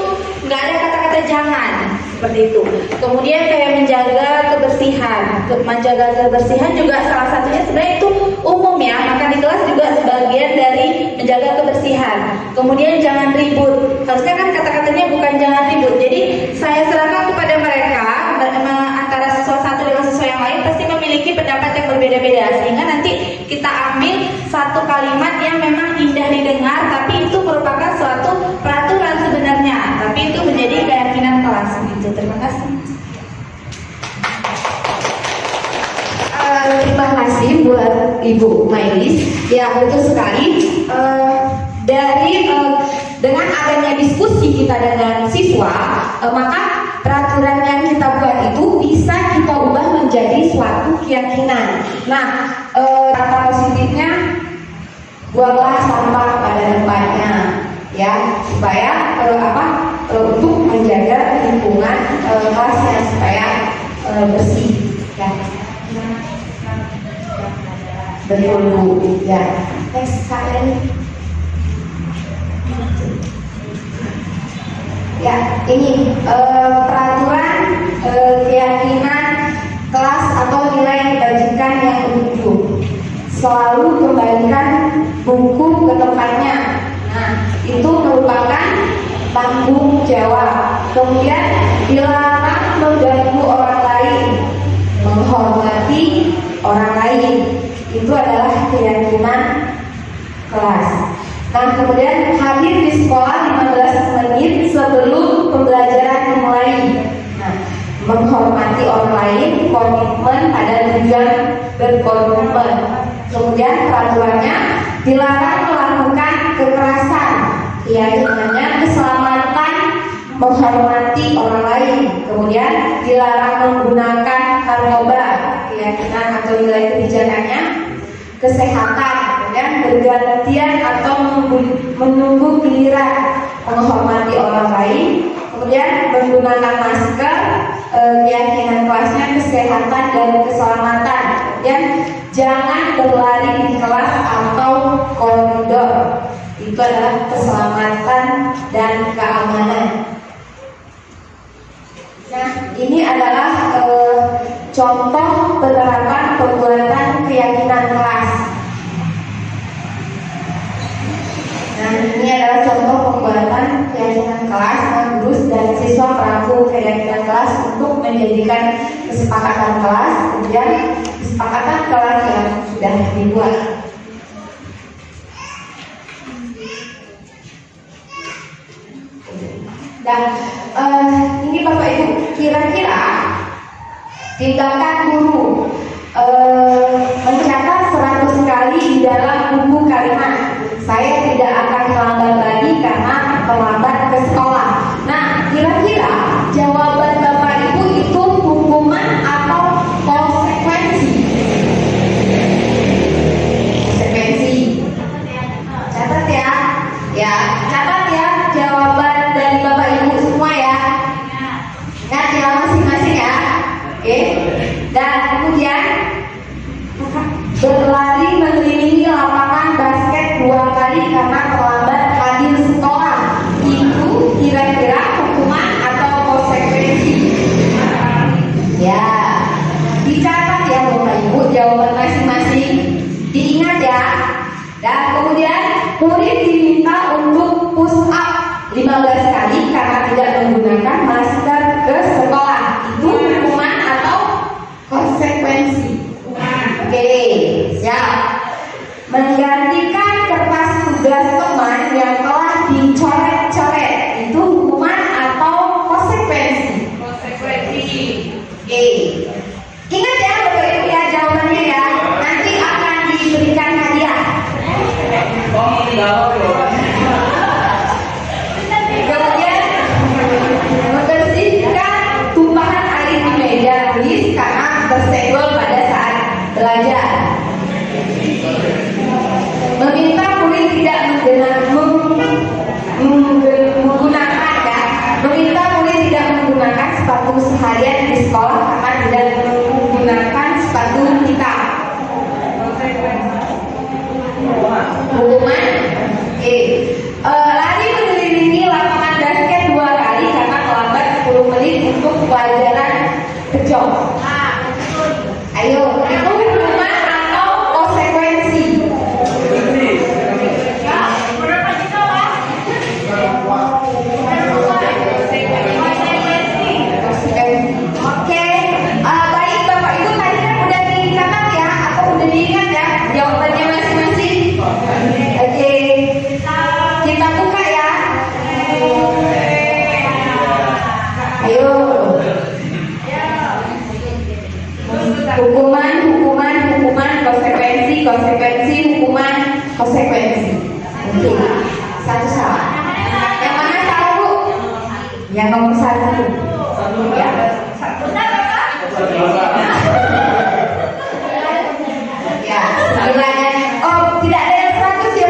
nggak ada kata-kata jangan, seperti itu. Kemudian kayak menjaga kebersihan juga salah satunya sebenarnya itu umum ya, makan di kelas juga sebagian dari menjaga kebersihan. Kemudian jangan ribut, harusnya kan kata-katanya bukan jangan ribut. Jadi saya serahkan kepada mereka, antara siswa satu dengan siswa yang lain pasti memiliki pendapat yang berbeda-beda, sehingga nanti kita ambil satu kalimat yang memang indah didengar tapi itu merupakan suatu peraturan sebenarnya, tapi itu menjadi keyakinan kelas gitu. Terima kasih. Terima kasih buat Ibu Mailis. Ya, betul sekali. Dengan adanya diskusi kita dengan siswa, maka peraturan yang kita buat itu bisa kita ubah menjadi suatu keyakinan. Nah, kata positifnya buanglah sampah pada tempatnya, ya, supaya untuk menjaga lingkungan kelasnya supaya bersih, ya. Betul, ya. Next, Kak Leni. Ya, ini peraturan keyakinan kelas atau nilai kebajikan yang ketujuh. Selalu kembalikan buku ke tempatnya. Nah, itu merupakan tanggung jawab. Kemudian dilarang mengganggu orang lain, menghormati orang lain. Itu adalah keyakinan kelas. Nah, kemudian hadir di sekolah 15 menit sebelum pembelajaran dimulai. Nah, menghormati orang lain, komitmen pada tujuan berkomitmen. Kemudian peraturannya dilarang melakukan kekerasan, keyakinannya keselamatan, menghormati orang lain. Kemudian dilarang menggunakan narkoba, keyakinan atau nilai kebijakannya kesehatan. Kemudian bergantian atau menunggu giliran, menghormati orang lain. Kemudian menggunakan masker, keyakinan kelasnya kesehatan dan keselamatan. Kemudian jangan berlari di kelas atau koridor. Itu adalah keselamatan dan keamanan. Nah, ini adalah contoh penerapan perbuatan keyakinan kelas. Nah, ini adalah contoh pembuatan keyakinan kelas. Guru dan siswa merangkum keyakinan kelas untuk menjadikan kesepakatan kelas, kemudian kesepakatan kelas yang sudah dibuat. Dan ini Bapak Ibu, kira-kira tindakan guru mencatat 100 kali di dalam buku kalimat "Saya tidak akan terlambat lagi karena terlambat ke sekolah". Nah, kira-kira jawaban Bapak Ibu itu hukuman atau konsekuensi? Konsekuensi. Catat ya. Ya, catat ya jawaban dari Bapak Ibu semua ya. Ingat ya masing-masing ya. Oke. Dan kemudian berlari mengelilingi lapangan basket 2 kali karena terlambat hadir sekolah. Itu kira-kira hukuman atau konsekuensi? Ya, dicatat ya Bapak Ibu jawaban masing-masing. Diingat ya. Dan kemudian murid diminta untuk push up 15 kali karena tidak menggunakan masker ke sekolah. Itu hukuman atau konsekuensi? Oke, siap. Menggantikan kertas tugas teman yang telah dicoret-coret, itu hukuman atau konsekuensi? Konsekuensi. Oke. Ingat ya Bapak Ibu ya jawabannya ya. Nanti akan diberikan hadiah. Kemudian membersihkan tumpahan air di meja tulis karena tersenggol pada saat belajar. Meminta murid tidak menggunakan sepatu seharian di sekolah karena tidak menggunakan sepatu hitam. Hukuman lari mengelilingi lapangan basket 2 kali karena terlambat 10 menit untuk pelajaran kejong. Ayo, itu hukuman atau konsekuensi? Oke, baik Bapak Ibu tadi kan udah dicatat ya, atau udah diingat ya jawabannya masing-masing. Oke, kita buka ya. Ayo. Hukuman, konsekuensi, hukuman, konsekuensi. Oke, satu salah. Yang mana salah Bu? Yang nomor 1. Ya. Ya, 9. Oh, tidak ada yang 100 ya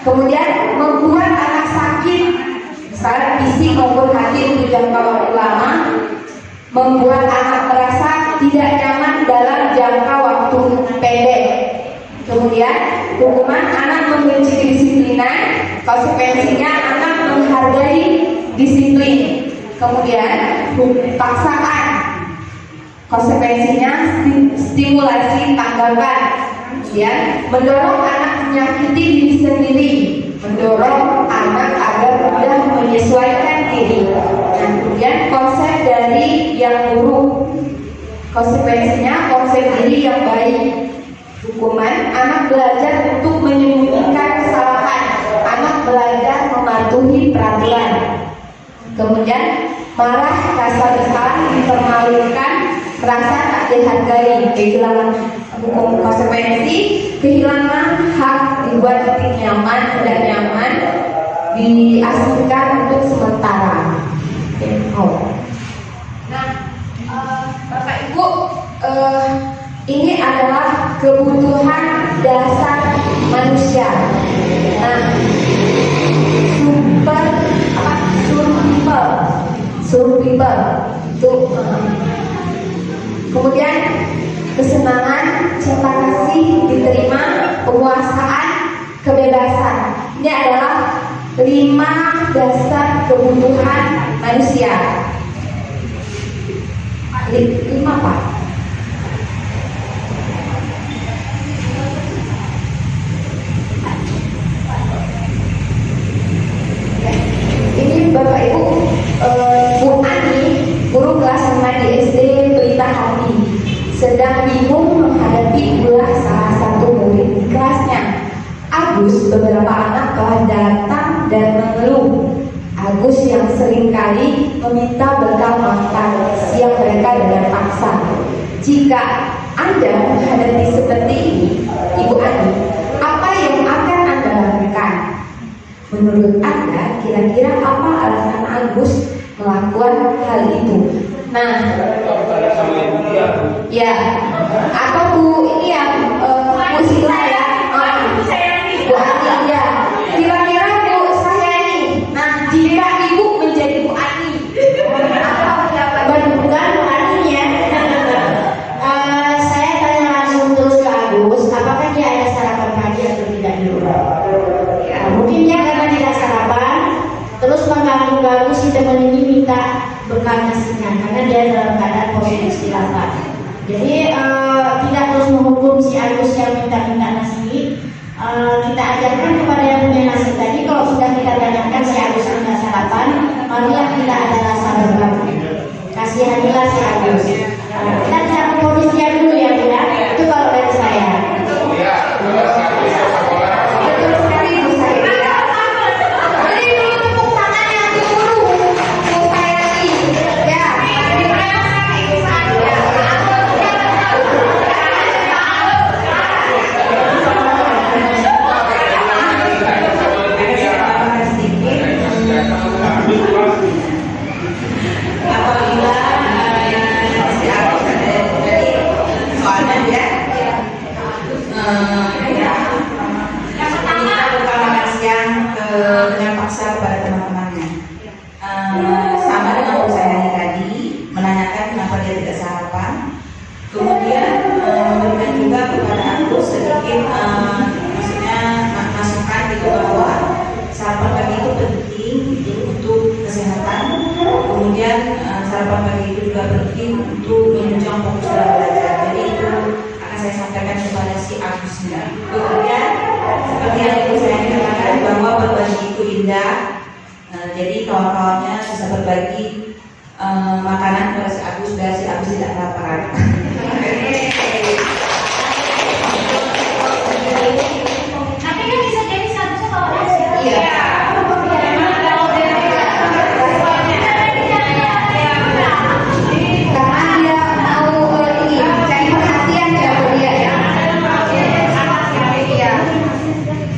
Kemudian membuat anak sakit, misalnya fisik maupun hati untuk jangka waktu lama, membuat anak merasa tidak nyaman dalam jangka waktu pendek. Kemudian hukuman anak membenci kedisiplinan, konsekuensinya anak menghargai disiplin. Kemudian paksaan, konsekuensinya stimulasi tanggapan. Kemudian mendorong anak menyakiti diri sendiri, mendorong anak agar mudah menyesuaikan diri. Dan kemudian konsep dari yang buruk, konsekuensinya konsep diri yang baik. Hukuman anak belajar untuk menyembunyikan kesalahan, anak belajar mematuhi peraturan. Kemudian marah, rasa bersalah, dipermalukan, merasa tak dihargai, kehilangan hukum konsekuensi, kehilangan hak, dibuat tidak nyaman, tidak nyaman, diasingkan untuk sementara. Nah, Bapak Ibu, ini adalah kebutuhan dasar manusia. Nah, survival itu. Kemudian kesenangan, cinta kasih, diterima, penguasaan, kebebasan. Ini adalah 5 dasar kebutuhan manusia. 5 Pak. Ini Bapak Ibu, Bu Ani, guru kelas 5 di SD Pelita Hati, sedang bingung menghadapi ulah salah satu murid di kelasnya. Agus, beberapa anak telah datang dan mengeluh. Agus yang seringkali meminta bekal makan siang mereka dengan paksa. Jika Anda menghadapi seperti ini, Ibu Ani, apa yang akan Anda lakukan? Menurut Anda, kira-kira apa alasan Agus melakukan hal itu? Nah, ya, atau Bu ini yang Bu Sila ya, Bu Ani ya. Kira-kira Bu saya ini, nah jika Ibu menjadi Bu Ani, Bukan Bu Ani ya. Saya tanya langsung terus ke Agus, apakah dia ada sarapan pagi atau tidak di rumah? Mungkin dia karena tidak sarapan, terus mengganggu si teman ini minta bekal nasinya karena dia dalam keadaan posisi istirahat. Jadi tidak terus menghukum si Agus yang minta nasi. Kita ajarkan kepada yang punya nasi tadi, kalau sudah kita tanyakan si Agus tidak sarapan, marilah kita ada rasa berbagi. Kasihanilah si Agus. Kita tidak memfonis dia dulu ya, Bu ya. Itu kalau dari saya. betul sekali Bu saya. Beri dulu tepuk tangan yang dulu Bu saya ini. Ya, terima kasih Bu saya. Apabila si Agus ada dari soalnya dia minta bekal makan siang dengan paksa kepada teman-temannya. Sama dengan Bu Sayani tadi, menanyakan kenapa dia tidak sarapan. Kemudian memberikan juga kepada Agus sedikit maksudnya masukan gitu bahwa sarapan pagi itu penting untuk kesehatan. Kemudian sarapan pagi itu juga penting untuk menunjang fokus dalam belajar. Jadi itu akan saya sampaikan kepada si Agusnya. Kemudian seperti yang Ibu saya katakan bahwa berbagi itu indah. Jadi kawan-kawannya bisa berbagi makanan kepada si Agus biar si Agus tidak lapar. Tapi kan bisa jadi satu kalau hasil. Iya. Karena dia mau ini cari perhatian ya Bu dia ya. Iya.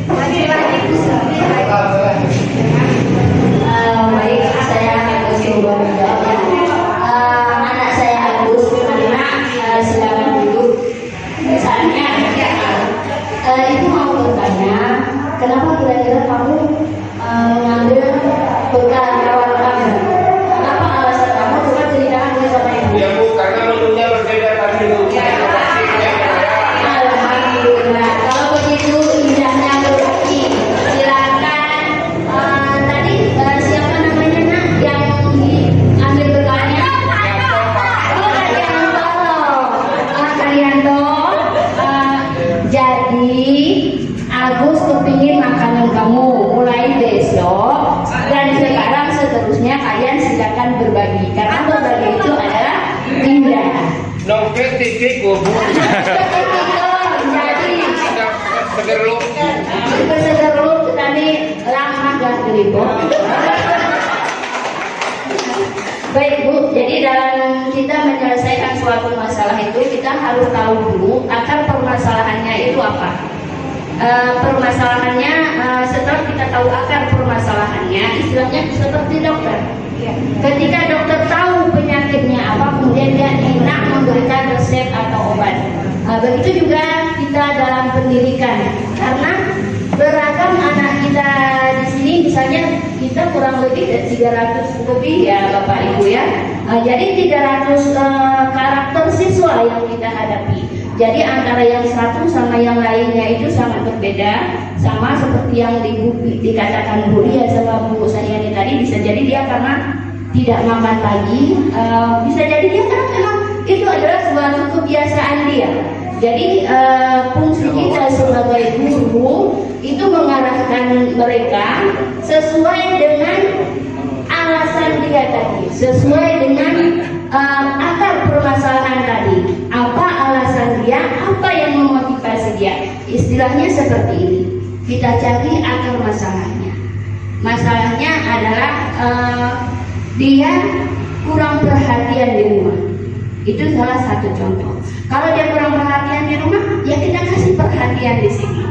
Lagi-lagi Bu Sila. Baik, saya harus coba menjawab ya. Nongkrong titik kubu. Jadi Seger lu. segerut tadi lama gak geribo. Baik Bu, jadi dalam kita menyelesaikan suatu masalah itu kita harus tahu dulu akar permasalahannya itu apa. Permasalahannya setelah kita tahu akar permasalahannya, istilahnya seperti dokter. Ketika dokter tahu penyakitnya apa, kemudian dia enak memberikan resep atau obat. Begitu juga kita dalam pendidikan, karena beragam anak kita di sini, misalnya kita kurang lebih 300 lebih ya Bapak Ibu ya. Jadi 300 karakter siswa yang kita hadapi. Jadi antara yang satu sama yang lainnya itu sangat berbeda. Sama seperti yang dikatakan Bu Lia sama Bu Saniani tadi, bisa jadi dia karena tidak makan pagi, bisa jadi dia karena memang itu adalah suatu kebiasaan dia. Jadi fungsi kita sebagai guru itu mengarahkan mereka sesuai dengan alasan dia tadi, sesuai dengan akar permasalahan tadi. Apa alasan dia, apa yang memotivasi dia. Istilahnya seperti ini, kita cari akar masalahnya. Masalahnya adalah dia kurang perhatian di rumah. Itu salah satu contoh. Kalau dia kurang perhatian di rumah, ya kita kasih perhatian di sini.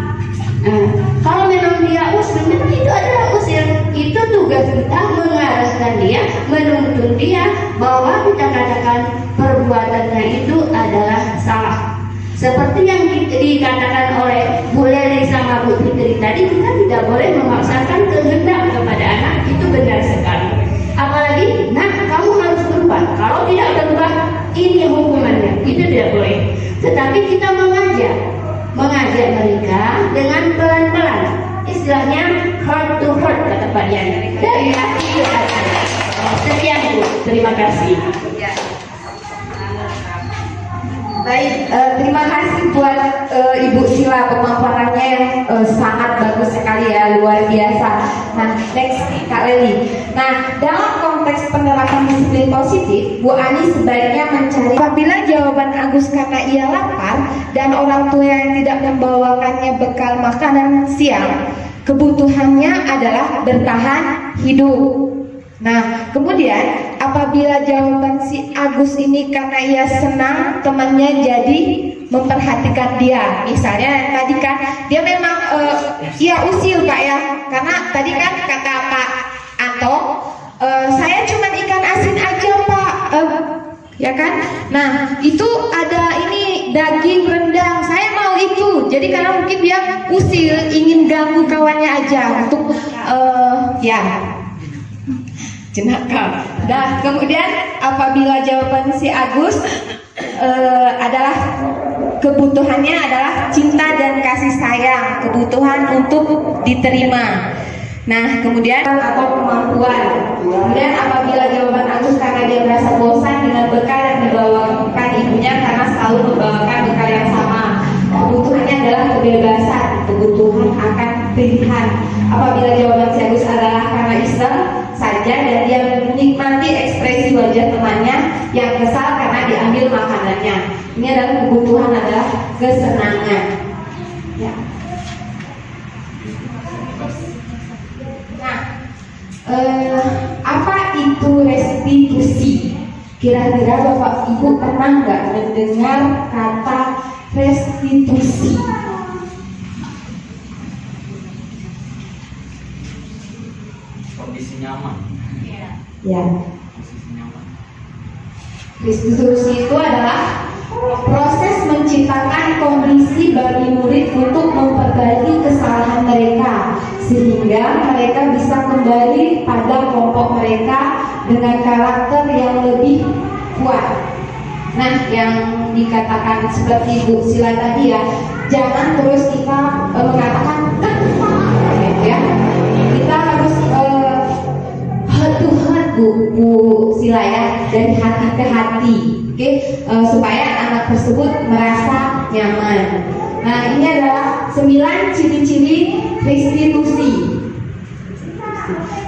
Kalau memang dia usil, memang itu adalah usil. Itu tugas kita mengarahkan dia, menuntun dia bahwa kita katakan perbuatannya itu adalah salah. Seperti yang dikatakan oleh Bu Leli sama Bu Fitri tadi, kita tidak boleh memaksakan kehendak kepada anak, itu benar sekali. Apalagi, nah kamu harus berubah. Kalau tidak berubah, ini hukumannya. Itu tidak boleh. Tetapi kita mengajak mereka dengan pelan-pelan. Istilahnya heart to heart kata Pak Dian. Dari hati ke hati. Sekian Bu, terima kasih. Baik, terima kasih buat Ibu Sila, pemaparannya yang sangat bagus sekali ya, luar biasa. Nah, next Kak Leli. Nah, dalam konteks penerapan disiplin positif, Bu Ani sebaiknya mencari apabila jawaban Agus karena ia lapar dan orang tua yang tidak membawakannya bekal makanan siang, kebutuhannya adalah bertahan hidup. Nah, kemudian apabila jawaban si Agus ini karena ia senang temannya jadi memperhatikan dia. Misalnya tadi kan dia memang ia usil Pak ya, karena tadi kan kata Pak Anto, saya cuma ikan asin aja Pak, ya kan? Nah, itu ada ini daging rendang, saya mau itu. Jadi karena mungkin dia usil, ingin ganggu kawannya aja untuk ya jenaka. Nah, kemudian apabila jawaban si Agus adalah kebutuhannya adalah cinta dan kasih sayang, kebutuhan untuk diterima. Nah, kemudian atau kemampuan. Kemudian apabila jawaban Agus karena dia merasa bosan dengan bekal yang dibawakan ibunya karena selalu membawakan bekal yang sama. Kebutuhannya adalah kebebasan, kebutuhan akan pilihan. Apabila jawaban si Agus adalah karena iseng saja dan dia menikmati ekspresi wajah temannya yang kesal karena diambil makanannya. Ini adalah kebutuhan adalah kesenangan. Ya. Nah, apa itu restitusi? Kira-kira Bapak Ibu pernah nggak mendengar kata restitusi? Kondisi nyaman. Ya. Kondisi nyaman. Restitusi itu adalah proses menciptakan kondisi bagi murid untuk memperbaiki kesalahan mereka sehingga mereka bisa kembali pada kelompok mereka dengan karakter yang lebih kuat. Nah, yang dikatakan seperti Bu Sila tadi ya, jangan terus kita mengatakan gitu ya. Kita harus heart to heart Bu Sila ya, dari hati ke hati, oke, supaya anak tersebut merasa nyaman. Nah, ini adalah 9 ciri-ciri restitusi.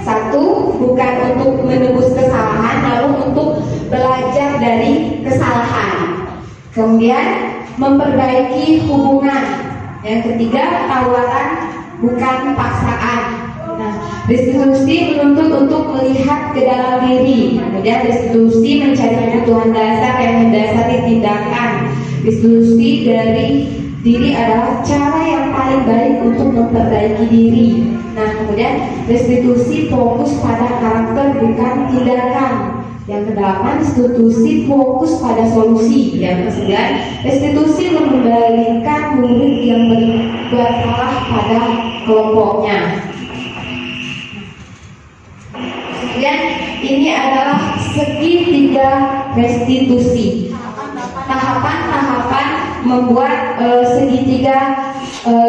1, bukan untuk menebus kesalahan, lalu untuk belajar dari kesalahan. Kemudian memperbaiki hubungan. Yang ketiga, tawaran bukan paksaan. Nah, restitusi menuntut untuk melihat ke dalam diri. Kemudian restitusi mencari kebutuhan dasar yang mendasari tindakan. Restitusi dari diri adalah cara yang paling baik untuk memperbaiki diri. Nah, kemudian restitusi fokus pada karakter bukan tindakan. Yang kedelapan, restitusi fokus pada solusi. Yang kesembilan, restitusi mengembalikan murid yang berbuat salah pada kelompoknya. Kemudian ini adalah segitiga restitusi. Tahapan-tahapan membuat segitiga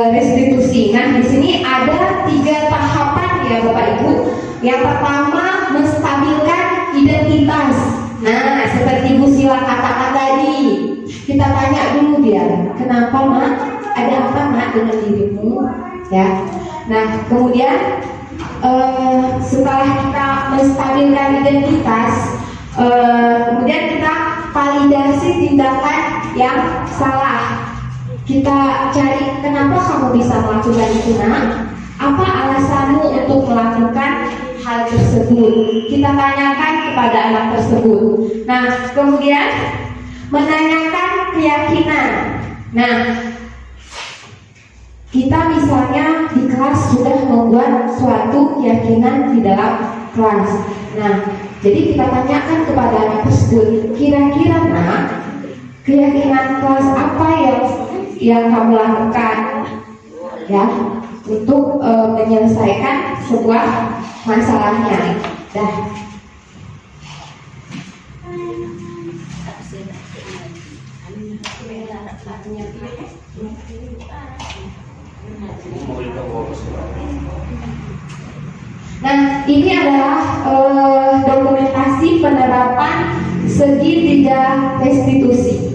restitusi. Nah, di sini ada 3 tahapan ya Bapak Ibu. Yang pertama, menstabilkan identitas. Nah, seperti Bu Sila katakan tadi, kita tanya dulu dia, kenapa Mak? Ada apa Mak dengan dirimu? Ya. Nah, kemudian setelah kita menstabilkan identitas, kemudian kita validasi tindakan yang salah. Kita cari kenapa kamu bisa melakukan itu Nak? Apa alasanmu untuk melakukan hal tersebut? Kita tanyakan kepada anak tersebut. Nah, kemudian menanyakan keyakinan. Nah, kita misalnya di kelas sudah membuat suatu keyakinan di dalam kelas. Nah, jadi kita tanyakan kepada anak tersebut, kira-kira Nak, keyakinan kelas apa yang kamu lakukan ya untuk menyelesaikan sebuah masalahnya. Dah. Nah, ini adalah dokumentasi penerapan segitiga restitusi.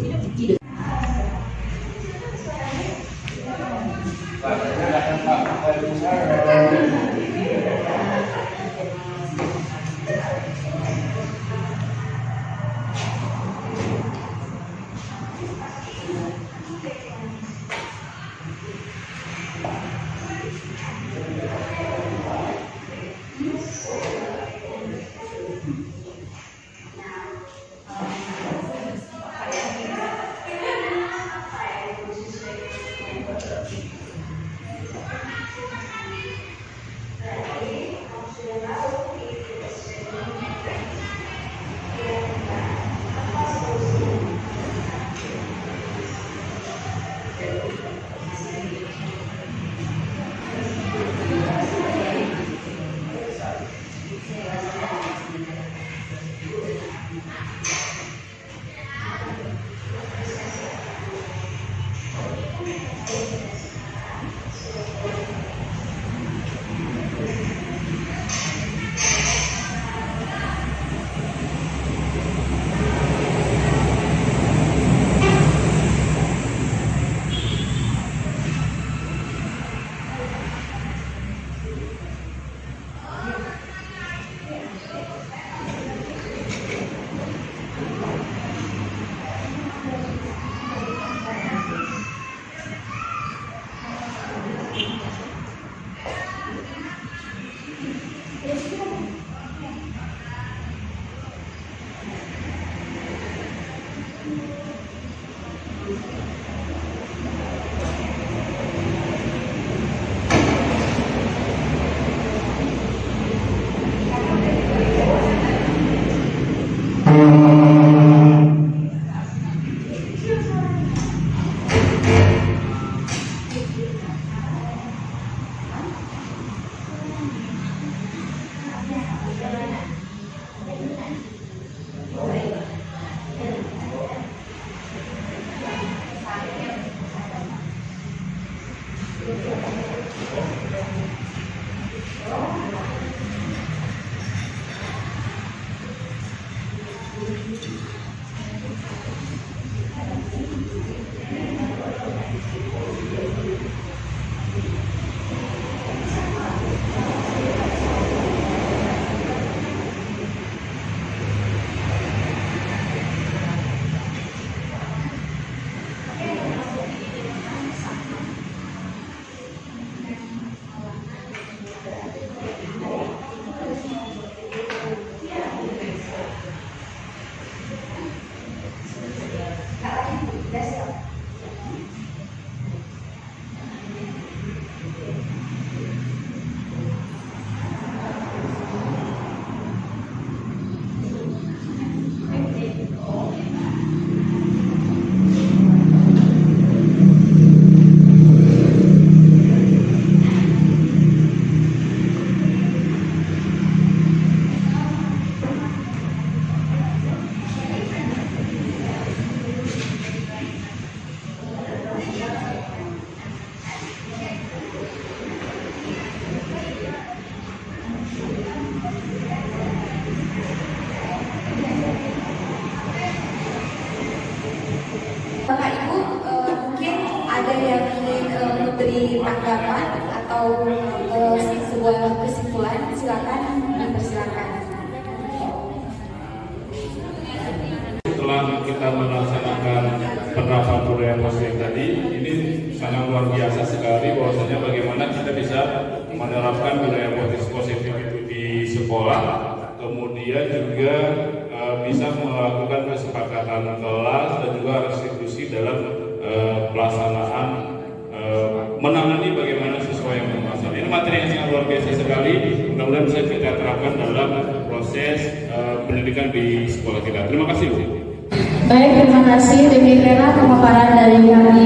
Bapak Ibu mungkin ada yang ingin memberi tanggapan atau sebuah kesimpulan, silakan dipersilakan. Setelah kita melaksanakan penerapan budaya positif tadi, ini sangat luar biasa sekali bahwasanya bagaimana kita bisa menerapkan budaya positif itu di sekolah, kemudian juga bisa melakukan kesepakatan kelas dan juga restitusi dalam pelaksanaan menangani bagaimana siswa yang bermasalah. Ini materi yang sangat luar biasa sekali. Mudah-mudahan bisa kita terapkan dalam proses pendidikan di sekolah kita. Terima kasih, Bu. Baik, terima kasih. Demikianlah pemaparan dari kami